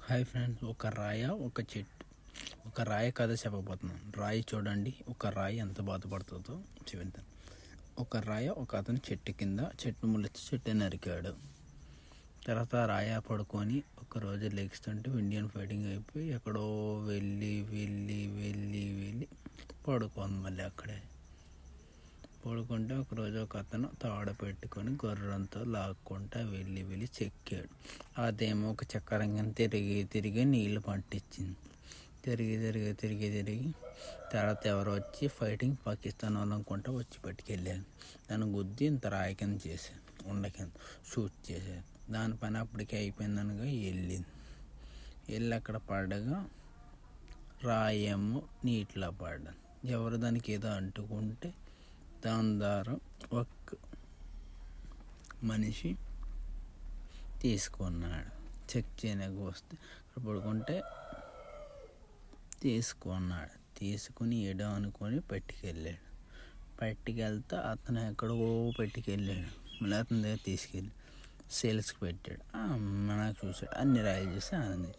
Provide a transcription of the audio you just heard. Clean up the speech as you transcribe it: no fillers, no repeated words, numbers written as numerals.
Hi friends, ఒక రాయ ఒక చెట్టు. ఒక రాయి కథ చెప్పబోతున్నాను. రాయి చూడండి, ఒక రాయి ఎంత బాధపడుతుందో చూపిస్తాను. ఒక రాయ ఒక అతను చెట్టు ముళ్ళొచ్చి చెట్టు నరికాడు. తర్వాత రాయ పడుకొని ఒకరోజు లెగిస్తుంటే ఇండియన్ ఫైటింగ్ అయిపోయి ఎక్కడో వెళ్ళి వెళ్ళి వెళ్ళి వెళ్ళి పడుకోంది. మళ్ళీ అక్కడే పడుకుంటే ఒకరోజు ఒక అతను తాడ పెట్టుకొని గొర్రెంతో లాక్కుంటా వెళ్ళి వెళ్ళి చెక్కాడు. అదేమో ఒక చక్రంగా తిరిగి తిరిగి నీళ్లు పంటించింది. తిరిగి తిరిగి తిరిగి తిరిగి తర్వాత ఎవరో వచ్చి ఫైటింగ్ పాకిస్తాన్ వాళ్ళు అనుకుంటా వచ్చి పట్టుకెళ్ళారు. దాన్ని గుద్ది ఇంత రాయి కింద చేశారు, ఉండ కింద షూట్ చేశారు. దాని పని అప్పటికే అయిపోయిందనగా వెళ్ళి అక్కడ పడగా రాయేమో నీటిలో పడ్డాను. ఎవరు దానికి ఏదో అంటుకుంటే దాని ద్వారా ఒక మనిషి తీసుకున్నాడు. చెక్ చేయడానికి వస్తే పడుకుంటే తీసుకుని ఏడో అనుకొని పట్టుకెళ్తే అతను ఎక్కడో పెట్టుకెళ్ళాడు. మళ్ళీ అతని దగ్గర తీసుకెళ్ళి సేల్స్కి పెట్టాడు. మనకు చూసాడు, అన్ని రాయలు చూసి ఆనందించాడు.